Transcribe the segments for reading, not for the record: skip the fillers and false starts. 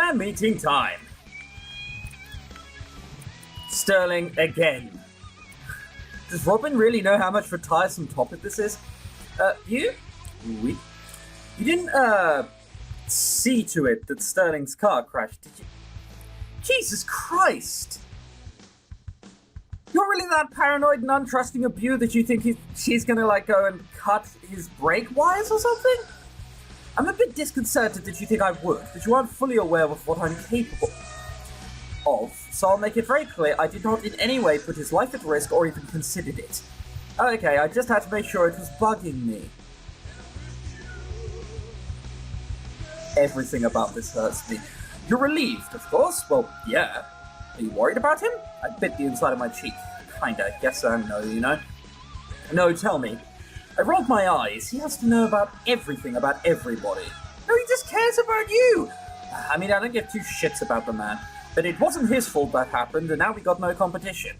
Fan meeting time. Sterling again. Does Robin really know how much of a tiresome topic this is? You didn't, see to it that Sterling's car crashed, did you? Jesus Christ! You're really that paranoid and untrusting of you that you think she's gonna, like, go and cut his brake wires or something? I'm a bit disconcerted that you think I would, but you aren't fully aware of what I'm capable of, so I'll make it very clear I did not in any way put his life at risk or even considered it. Okay, I just had to make sure it was bugging me. Everything about this hurts me. You're relieved, of course. Well, yeah. Are you worried about him? I bit the inside of my cheek. Kinda. Yes and no, you know? No, tell me. I rolled my eyes. He has to know about everything about everybody. No, he just cares about you. I mean, I don't give two shits about the man. But it wasn't his fault that happened, and now we got no competition.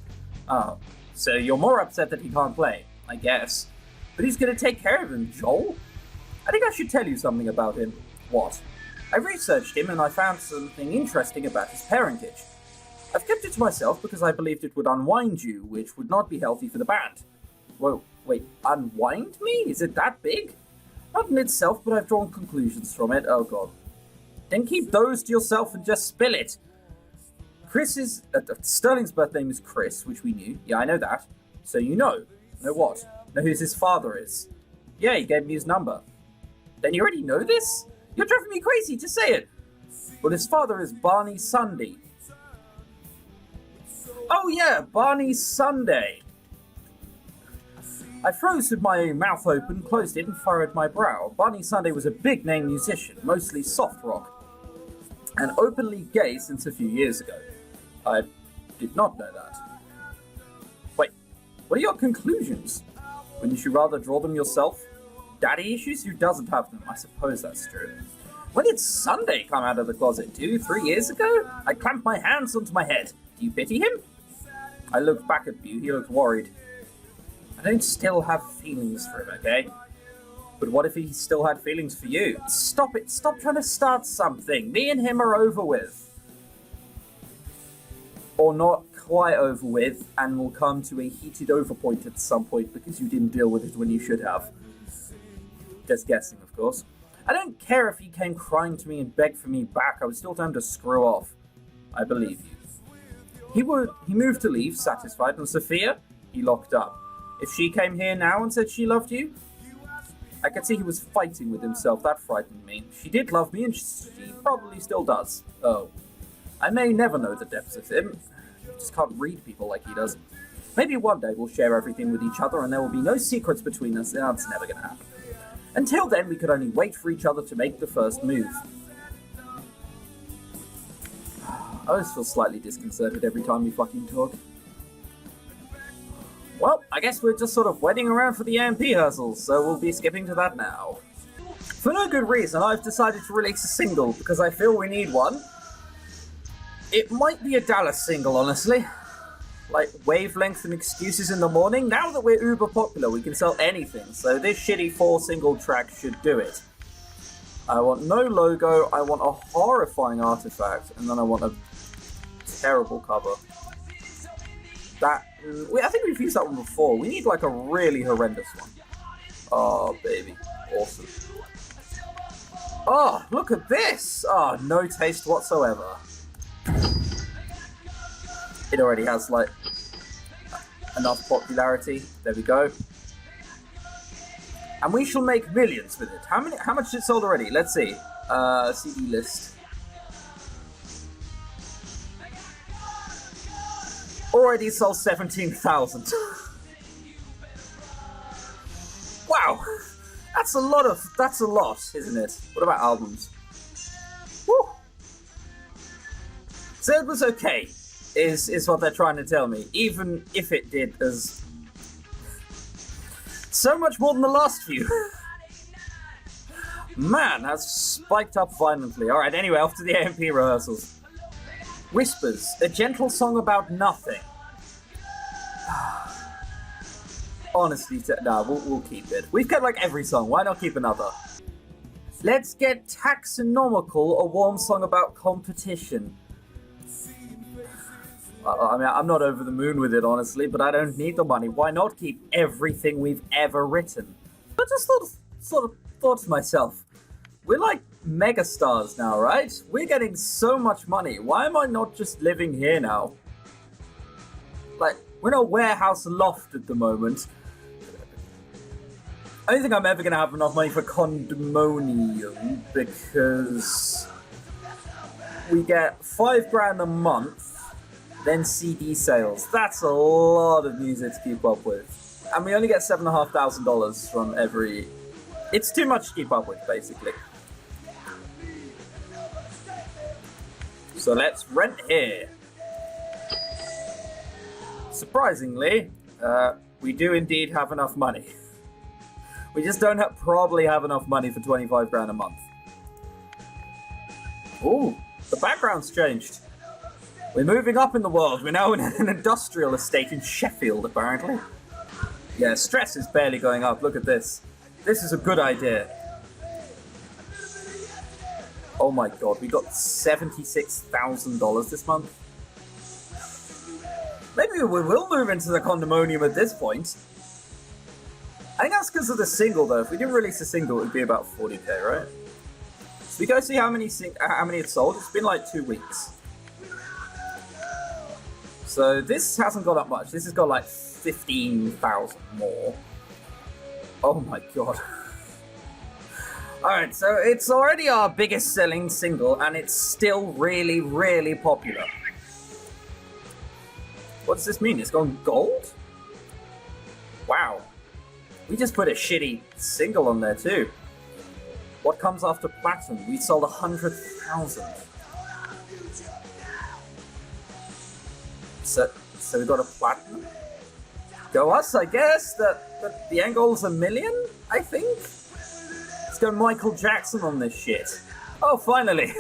Oh, so you're more upset that he can't play, I guess. But he's gonna take care of him, Joel. I think I should tell you something about him. What? I researched him and I found something interesting about his parentage. I've kept it to myself because I believed it would unwind you, which would not be healthy for the band. Whoa, wait, unwind me? Is it that big? Not in itself, but I've drawn conclusions from it. Oh god. Then keep those to yourself and just spill it. Sterling's birth name is Chris, which we knew. Yeah, I know that. So you know. Know what? Know who his father is. Yeah, he gave me his number. Then you already know this? You're driving me crazy, just say it. Well, his father is Barney Sunday. Oh yeah, Barney Sunday. I froze with my mouth open, closed it, and furrowed my brow. Barney Sunday was a big-name musician, mostly soft rock, and openly gay since a few years ago. I did not know that. Wait, what are your conclusions? Wouldn't you rather draw them yourself? Daddy issues? Who doesn't have them? I suppose that's true. When did Sunday come out of the closet? 2-3 years ago? I clamped my hands onto my head. Do you pity him? I looked back at you. He looked worried. I don't still have feelings for him, okay? But what if he still had feelings for you? Stop it. Stop trying to start something. Me and him are over with. Or not quite over with, and will come to a heated overpoint at some point because you didn't deal with it when you should have. Just guessing, of course. I don't care if he came crying to me and begged for me back. I would still tell him to screw off. I believe you. He moved to leave, satisfied, and Sophia, he locked up. If she came here now and said she loved you, I could see he was fighting with himself. That frightened me. She did love me, and she probably still does. Oh. I may never know the depths of him. I just can't read people like he does. Maybe one day we'll share everything with each other and there will be no secrets between us. That's never gonna happen. Until then, we could only wait for each other to make the first move. I always feel slightly disconcerted every time we fucking talk. Well, I guess we're just sort of waiting around for the AMP rehearsals, so we'll be skipping to that now. For no good reason, I've decided to release a single, because I feel we need one. It might be a Dallas single, honestly. Like, wavelength and excuses in the morning. Now that we're uber popular, we can sell anything, so this shitty 4-single track should do it. I want no logo, I want a horrifying artifact, and then I want a terrible cover. I think we've used that one before. We need, like, a really horrendous one. Oh, baby. Awesome. Oh, look at this! Oh, no taste whatsoever. It already has, like, enough popularity. There we go. And we shall make millions with it. How much is it sold already? Let's see. CD list. Already sold 17,000. Wow. That's a lot, isn't it? What about albums? Woo. So it was okay. Is what they're trying to tell me, even if it did as so much more than the last few. Man, that's spiked up violently. Alright, anyway, off to the AMP rehearsals. Whispers, a gentle song about nothing. Honestly, nah, we'll keep it. We've got like every song, why not keep another? Let's get taxonomical, a warm song about competition. I mean, I'm not over the moon with it, honestly, but I don't need the money. Why not keep everything we've ever written? I just sort of thought to myself, we're like megastars now, right? We're getting so much money. Why am I not just living here now? Like, we're in a warehouse loft at the moment. I don't think I'm ever going to have enough money for condominium because we get $5 a month. Then CD sales. That's a lot of music to keep up with. And we only get $7,500 from every... It's too much to keep up with, basically. So let's rent here. Surprisingly, we do indeed have enough money. We just don't probably have enough money for $25 a month. Ooh, the background's changed. We're moving up in the world. We're now in an industrial estate in Sheffield, apparently. Yeah, stress is barely going up. Look at this. This is a good idea. Oh my god, we got $76,000 this month. Maybe we will move into the condominium at this point. I think that's because of the single, though. If we didn't release a single, it would be about 40k, right? So we go see how many it's sold. It's been like 2 weeks. So this hasn't got that much. This has got like 15,000 more. Oh my god. Alright, so it's already our biggest selling single, and it's still really, really popular. What does this mean? It's gone gold? Wow. We just put a shitty single on there too. What comes after platinum? We sold 100,000. So we got a platinum. Go us, I guess. The end goal's 1 million, I think. Let's go Michael Jackson on this shit. Oh, finally.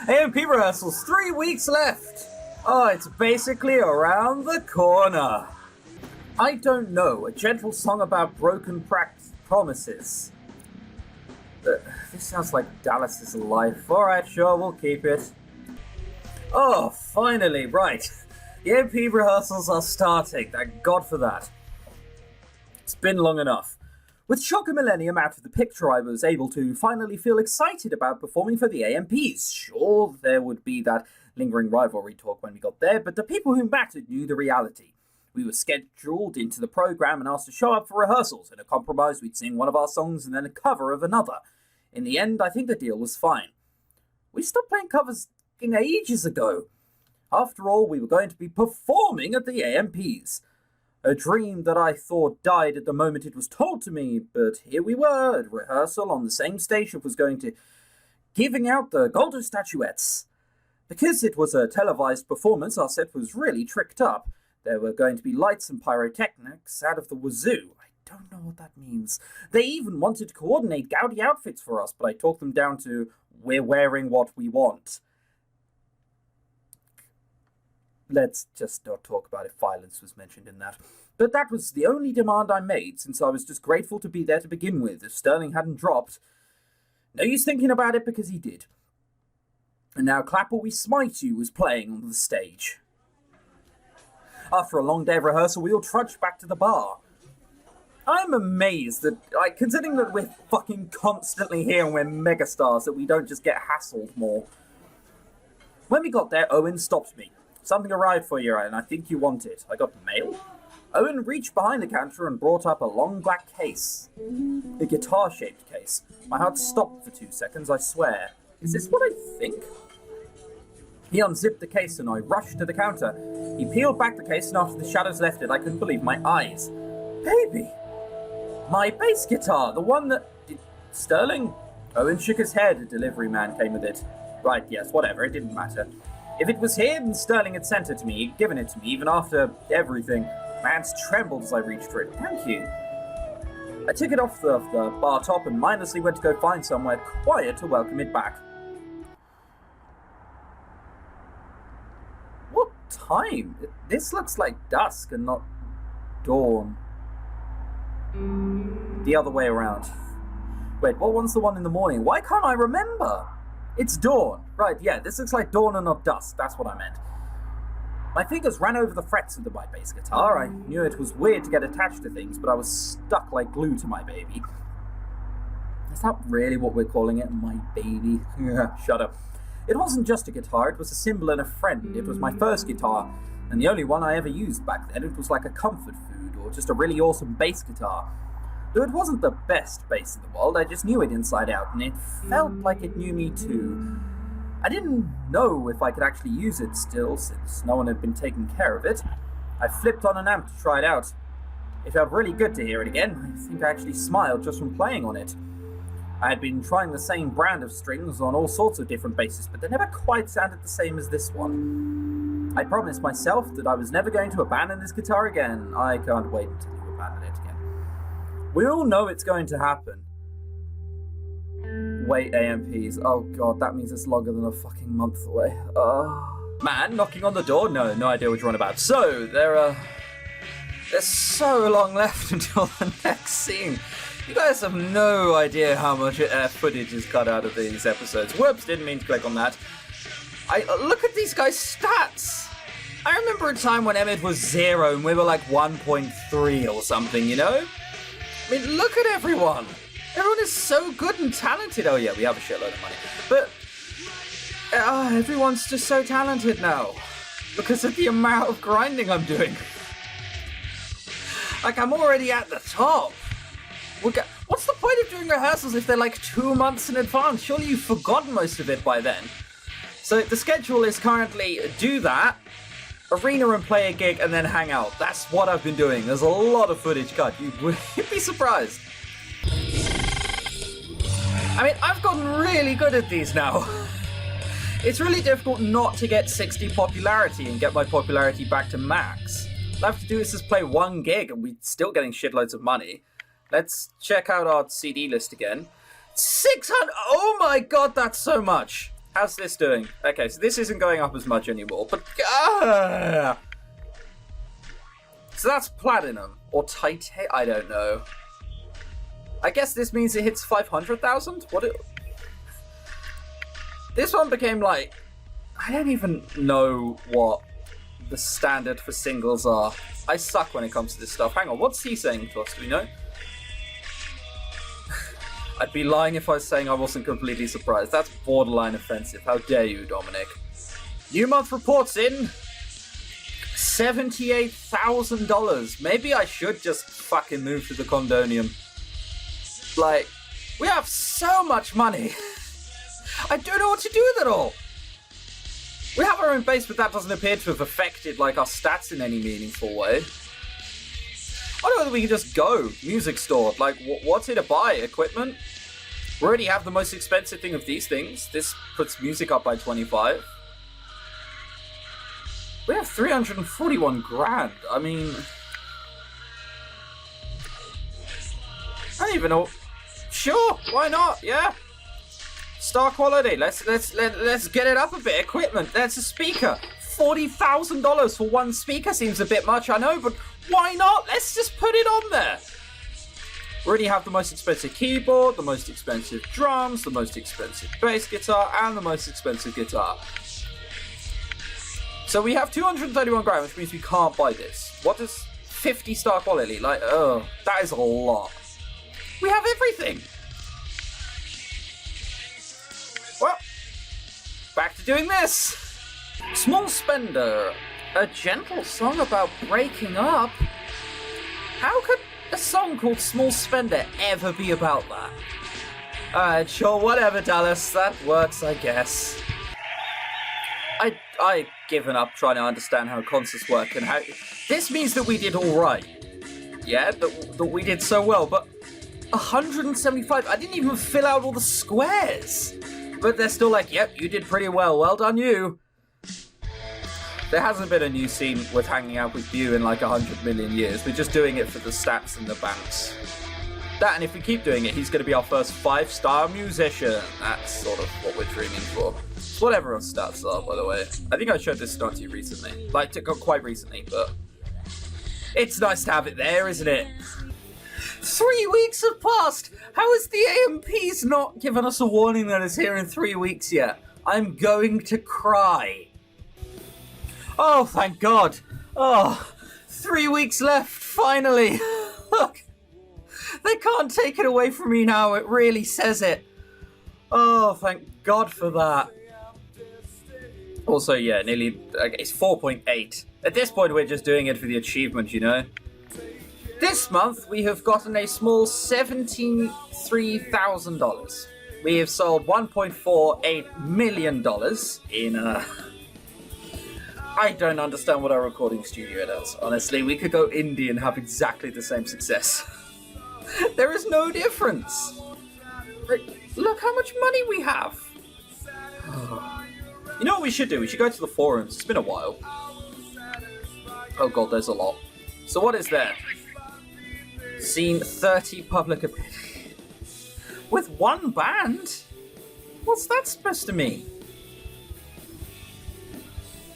AMP rehearsals, 3 weeks left. Oh, it's basically around the corner. I don't know, a gentle song about broken promises. This sounds like Dallas's life. Alright, sure, we'll keep it. Oh, finally, right. The MP rehearsals are starting, thank God for that. It's been long enough. With Shocker Millennium out of the picture, I was able to finally feel excited about performing for the AMPs. Sure, there would be that lingering rivalry talk when we got there, but the people who mattered knew the reality. We were scheduled into the program and asked to show up for rehearsals. In a compromise, we'd sing one of our songs and then a cover of another. In the end, I think the deal was fine. We stopped playing covers ages ago. After all, we were going to be performing at the AMPs. A dream that I thought died at the moment it was told to me, but here we were at rehearsal on the same stage that was going to giving out the golden statuettes. Because it was a televised performance, our set was really tricked up. There were going to be lights and pyrotechnics out of the wazoo. I don't know what that means. They even wanted to coordinate gaudy outfits for us, but I talked them down to, we're wearing what we want. Let's just not talk about if violence was mentioned in that. But that was the only demand I made, since I was just grateful to be there to begin with. If Sterling hadn't dropped, no use thinking about it because he did. And now Clap or We Smite You was playing on the stage. After a long day of rehearsal, we all trudged back to the bar. I'm amazed that, considering that we're fucking constantly here and we're megastars, that we don't just get hassled more. When we got there, Owen stopped me. Something arrived for you, and I think you want it. I got mail? Owen reached behind the counter and brought up a long black case. A guitar-shaped case. My heart stopped for 2 seconds, I swear. Is this what I think? He unzipped the case and I rushed to the counter. He peeled back the case and after the shadows left it, I couldn't believe my eyes. Baby! My bass guitar, the one that... Sterling? Owen shook his head. A delivery man came with it. Right, yes, whatever, it didn't matter. If it was him, Sterling had sent it to me, he'd given it to me, even after everything. My hands trembled as I reached for it. Thank you. I took it off the bar top and mindlessly went to go find somewhere quiet to welcome it back. What time? This looks like dusk and not dawn. The other way around. Wait, what one's the one in the morning? Why can't I remember? It's dawn. Right, yeah, this looks like dawn and not dusk. That's what I meant. My fingers ran over the frets of my bass guitar. I knew it was weird to get attached to things, but I was stuck like glue to my baby. Is that really what we're calling it? My baby? Shut up. It wasn't just a guitar, it was a symbol and a friend. It was my first guitar, and the only one I ever used back then. It was like a comfort food, or just a really awesome bass guitar. Though it wasn't the best bass in the world, I just knew it inside out, and it felt like it knew me too. I didn't know if I could actually use it still, since no one had been taking care of it. I flipped on an amp to try it out. It felt really good to hear it again. I think I actually smiled just from playing on it. I had been trying the same brand of strings on all sorts of different basses, but they never quite sounded the same as this one. I promised myself that I was never going to abandon this guitar again. I can't wait until you abandon it again. We all know it's going to happen. Wait, AMPs. Oh god, that means it's longer than a fucking month away. Man, knocking on the door? No idea what you're on about. So, there's so long left until the next scene. You guys have no idea how much footage is cut out of these episodes. Whoops, didn't mean to click on that. Look at these guys' stats! I remember a time when Emmett was 0 and we were like 1.3 or something, you know? I mean, look at everyone! Everyone is so good and talented. Oh yeah, we have a shitload of money. But everyone's just so talented now. Because of the amount of grinding I'm doing. Like, I'm already at the top. What's the point of doing rehearsals if they're like 2 months in advance? Surely you've forgotten most of it by then. So the schedule is currently do that, arena and play a gig, and then hang out. That's what I've been doing. There's a lot of footage cut. You'd be surprised. I mean, I've gotten really good at these now. It's really difficult not to get 60 popularity and get my popularity back to max. All I have to do is just play one gig and we're still getting shitloads of money. Let's check out our CD list again. 600! Oh my god, that's so much! How's this doing? Okay, so this isn't going up as much anymore, but... So that's platinum, or titanium, I don't know. I guess this means it hits 500,000? This one became like... I don't even know what the standard for singles are. I suck when it comes to this stuff. Hang on, what's he saying to us? Do we know? I'd be lying if I was saying I wasn't completely surprised. That's borderline offensive. How dare you, Dominic? New month reports in. $78,000. Maybe I should just fucking move to the condominium. Like, we have so much money. I don't know what to do with it all. We have our own base, but that doesn't appear to have affected like our stats in any meaningful way. I don't know whether we can just go music store. Like, what's here to buy? Equipment? We already have the most expensive thing of these things. This puts music up by 25. We have 341 grand. I mean, I don't even know. Sure, why not? Yeah. Star quality. Let's get it up a bit. Equipment. That's a speaker. $40,000 for one speaker seems a bit much, I know, but why not? Let's just put it on there. We already have the most expensive keyboard, the most expensive drums, the most expensive bass guitar, and the most expensive guitar. So we have 231 grand, which means we can't buy this. What is 50 star quality? Like, oh, that is a lot. We have everything. Well, back to doing this. Small Spender, a gentle song about breaking up. How could a song called Small Spender ever be about that? Alright, sure, whatever, Dallas. That works, I guess. I've given up trying to understand how concerts work and how... This means that we did alright. Yeah, that we did so well, but 175, I didn't even fill out all the squares. But they're still like, yep, you did pretty well. Well done, you. There hasn't been a new scene with hanging out with you in like 100 million years. We're just doing it for the stats and the banks. That, and if we keep doing it, he's going to be our first 5-star musician. That's sort of what we're dreaming for. It's what everyone's stats are, by the way. I think I showed this stat to you recently. Like, quite recently, but... It's nice to have it there, isn't it? 3 weeks have passed! How has the AMPs not given us a warning that it's here in 3 weeks yet? I'm going to cry. Oh, thank God. Oh, 3 weeks left, finally. Look, they can't take it away from me now. It really says it. Oh, thank God for that. Also, yeah, nearly, it's 4.8. At this point, we're just doing it for the achievement, you know? This month, we have gotten a small $73,000. We have sold $1.48 million in, I don't understand what our recording studio does. Honestly, we could go indie and have exactly the same success. There is no difference. Look how much money we have. You know what we should do? We should go to the forums. It's been a while. Oh God, there's a lot. So what is there? Seen 30 public opinion. With one band? What's that supposed to mean?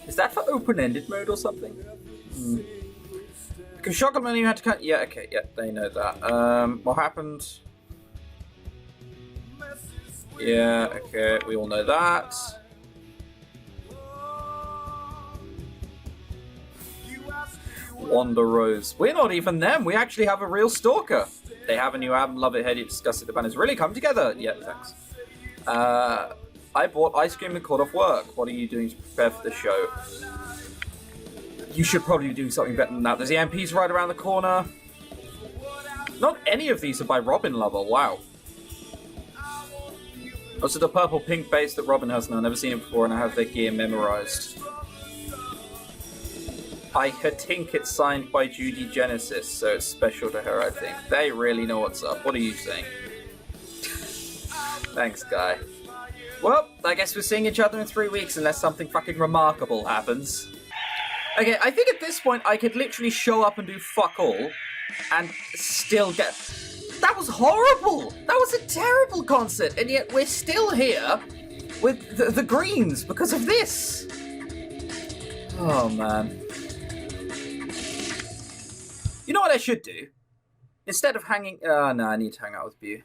Is that for open-ended mode or something? Because Shotgun Menu had to cut... Yeah, okay, yeah, they know that. What happened? Yeah, okay, we all know that. Wanda Rose. We're not even them. We actually have a real stalker. They have a new album, Love It, Hate It, Discuss It. The band has really come together. Yeah, thanks. I bought ice cream and called off work. What are you doing to prepare for the show? You should probably be doing something better than that. There's the MPs right around the corner. Not any of these are by Robin Lover. Wow. Also, the purple pink bass that Robin has now. I've never seen it before, and I have their gear memorized. I think it's signed by Judy Genesis, so it's special to her, I think. They really know what's up. What are you saying? Thanks, guy. Well, I guess we're seeing each other in 3 weeks unless something fucking remarkable happens. Okay, I think at this point I could literally show up and do fuck all and still get... That was horrible! That was a terrible concert, and yet we're still here with the Greens because of this. Oh, man. You know what I should do? Instead of hanging... no, I need to hang out with you.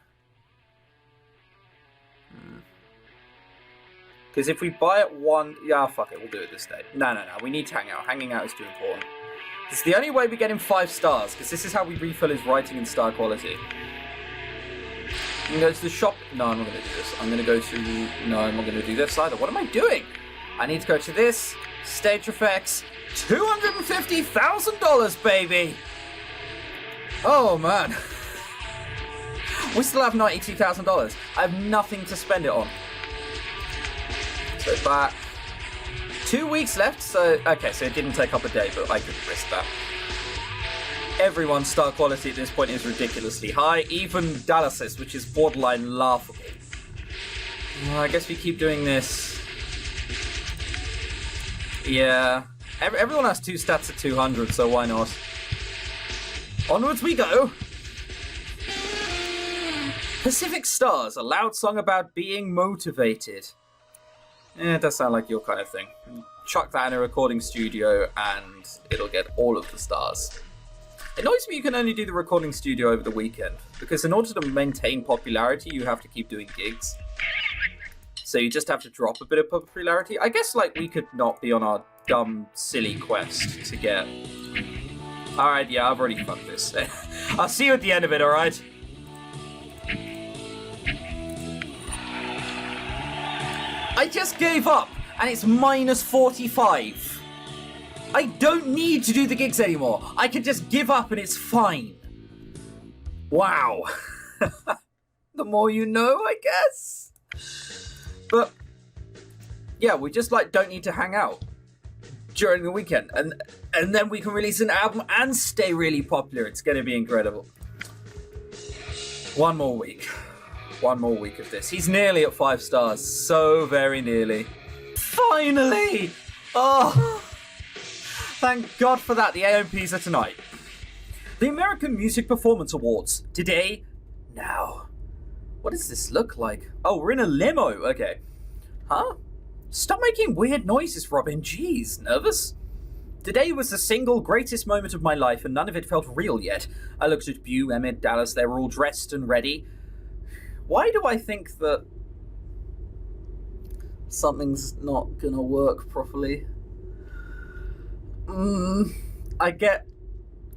Because if we buy it one... Yeah, fuck it, we'll do it this day. No, we need to hang out. Hanging out is too important. It's the only way we get him 5 stars, because this is how we refill his writing and star quality. You can go to the shop... No, I'm not going to do this. I'm going to go to... No, I'm not going to do this either. What am I doing? I need to go to this. Stage effects. $250,000, baby! Oh, man. We still have $92,000. I have nothing to spend it on. So back. 2 weeks left, so... Okay, so it didn't take up a day, but I could risk that. Everyone's star quality at this point is ridiculously high, even Dallas's, which is borderline laughable. Well, I guess we keep doing this. Yeah. Everyone has 2 stats at 200, so why not? Onwards we go! Pacific Stars, a loud song about being motivated. It does sound like your kind of thing. Chuck that in a recording studio and it'll get all of the stars. It annoys me you can only do the recording studio over the weekend, because in order to maintain popularity, you have to keep doing gigs. So you just have to drop a bit of popularity. I guess, like, we could not be on our dumb, silly quest to get... Alright, yeah, I've already fucked this. I'll see you at the end of it, alright? I just gave up, and it's minus 45. I don't need to do the gigs anymore. I can just give up and it's fine. Wow. The more you know, I guess. But, yeah, we just, like, don't need to hang out during the weekend. And then we can release an album and stay really popular. It's going to be incredible. One more week. One more week of this. He's nearly at 5 stars. So very nearly. Finally! Oh, thank God for that. The AMPs are tonight. The American Music Performance Awards. Today, now. What does this look like? Oh, we're in a limo. Okay. Huh? Stop making weird noises, Robin. Jeez, nervous? Today was the single greatest moment of my life, and none of it felt real yet. I looked at Bew, Emmett, Dallas. They were all dressed and ready. Why do I think that something's not gonna work properly? I get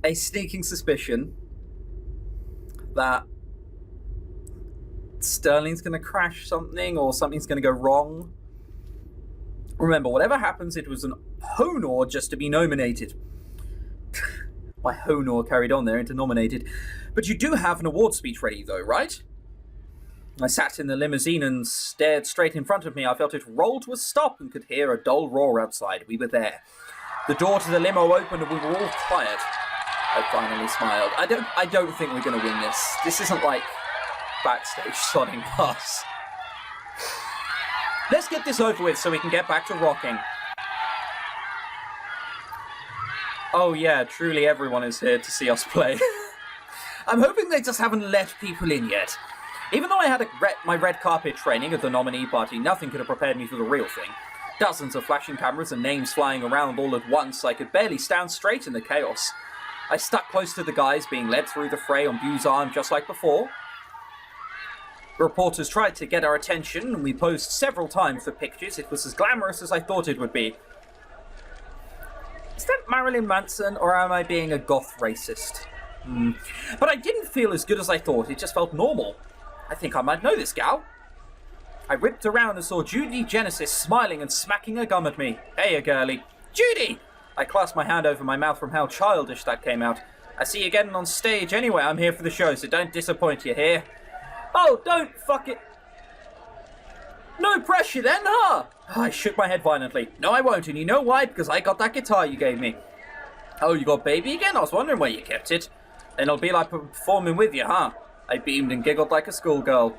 a sneaking suspicion that Sterling's gonna crash something, or something's gonna go wrong. Remember, whatever happens, it was an honor just to be nominated. My honor carried on there into nominated. But you do have an award speech ready, though, right? I sat in the limousine and stared straight in front of me. I felt it roll to a stop and could hear a dull roar outside. We were there. The door to the limo opened and we were all quiet. I finally smiled. I don't think we're going to win this. This isn't like backstage sodding pass. Let's get this over with so we can get back to rocking. Oh yeah, truly everyone is here to see us play. I'm hoping they just haven't let people in yet. Even though I had my red carpet training at the nominee party, nothing could have prepared me for the real thing. Dozens of flashing cameras and names flying around all at once. I could barely stand straight in the chaos. I stuck close to the guys being led through the fray on Bew's arm just like before. The reporters tried to get our attention, and we posed several times for pictures. It was as glamorous as I thought it would be. Is that Marilyn Manson, or am I being a goth racist? But I didn't feel as good as I thought. It just felt normal. I think I might know this gal. I whipped around and saw Judy Genesis smiling and smacking her gum at me. Hey, girlie. Judy! I clasped my hand over my mouth from how childish that came out. I see you getting on stage anyway. I'm here for the show, so don't disappoint, you hear? Oh, don't fuck it. No pressure then, huh? I shook my head violently. No, I won't, and you know why? Because I got that guitar you gave me. Oh, you got baby again? I was wondering where you kept it. Then it'll be like performing with you, huh? I beamed and giggled like a schoolgirl.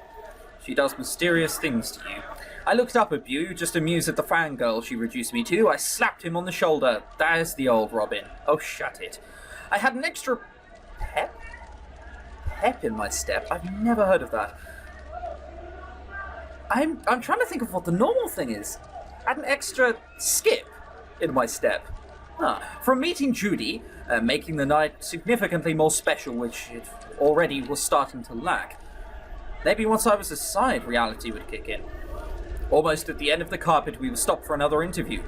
She does mysterious things to you. I looked up at Bew, just amused at the fangirl she reduced me to. I slapped him on the shoulder. There's the old Robin. Oh, shut it. I had an extra pep in my step. I've never heard of that. I'm trying to think of what the normal thing is. I had an extra skip in my step. From meeting Judy, making the night significantly more special, which it already was starting to lack. Maybe once I was aside, reality would kick in. Almost at the end of the carpet, we were stopped for another interview.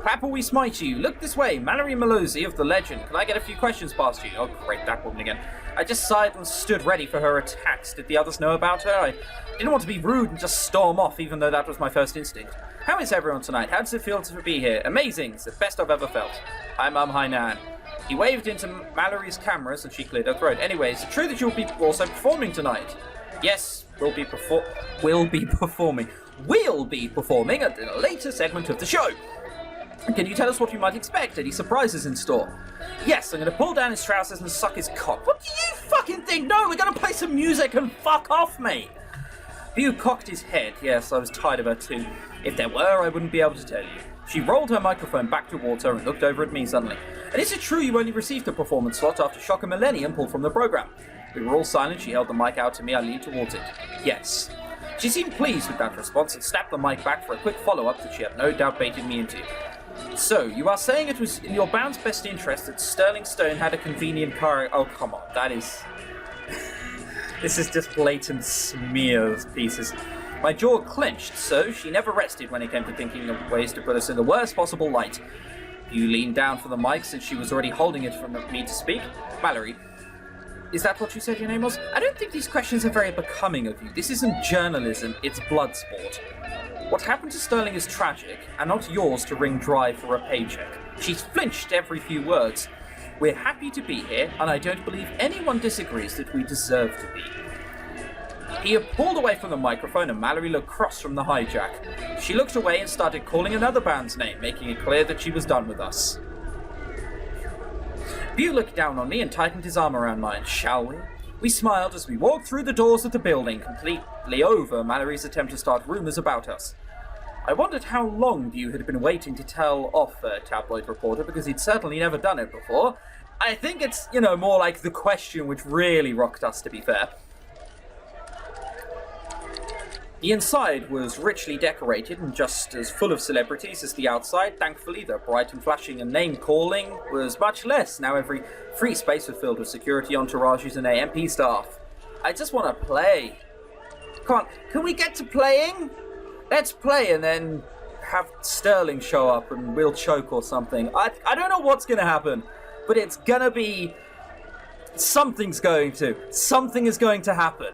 Clap or we smite you. Look this way. Mallory Malozzi of The Legend. Can I get a few questions past you? Oh, great, that woman again. I just sighed and stood ready for her attacks. Did the others know about her? I didn't want to be rude and just storm off, even though that was my first instinct. How is everyone tonight? How does it feel to be here? Amazing. It's the best I've ever felt. Hi, Mum. Hi, Nan. He waved into Mallory's cameras and she cleared her throat. Anyway, is it true that you'll be also performing tonight? Yes, we'll be performing at a later segment of the show. Can you tell us what we might expect? Any surprises in store? Yes, I'm going to pull down his trousers and suck his cock. What do you fucking think? No, we're going to play some music and fuck off, mate. Bew cocked his head. Yes, I was tired of her too. If there were, I wouldn't be able to tell you. She rolled her microphone back towards her and looked over at me suddenly. And is it true you only received a performance slot after Shocker Millennium pulled from the program? We were all silent. She held the mic out to me. I leaned towards it. Yes. She seemed pleased with that response and snapped the mic back for a quick follow-up that she had no doubt baited me into. So, you are saying it was in your band's best interest that Sterling Stone had a convenient car... Oh, come on. That is... This is just blatant smear pieces. My jaw clenched, so she never rested when it came to thinking of ways to put us in the worst possible light. You leaned down for the mic since she was already holding it for me to speak. Mallory, is that what you said your name was? I don't think these questions are very becoming of you. This isn't journalism, it's blood sport. What happened to Sterling is tragic, and not yours to wring dry for a paycheck. She flinched every few words. We're happy to be here, and I don't believe anyone disagrees that we deserve to be. He had pulled away from the microphone and Mallory looked cross from the hijack. She looked away and started calling another band's name, making it clear that she was done with us. Bew looked down on me and tightened his arm around mine. Shall we? We smiled as we walked through the doors of the building, completely over Mallory's attempt to start rumours about us. I wondered how long Bew had been waiting to tell off a tabloid reporter, because he'd certainly never done it before. I think it's, more like the question which really rocked us, to be fair. The inside was richly decorated and just as full of celebrities as the outside. Thankfully, the bright and flashing and name-calling was much less. Now every free space was filled with security entourages and AMP staff. I just want to play. Come on, can we get to playing? Let's play and then have Sterling show up and we'll choke or something. I don't know what's going to happen, but it's going to be... Something is going to happen.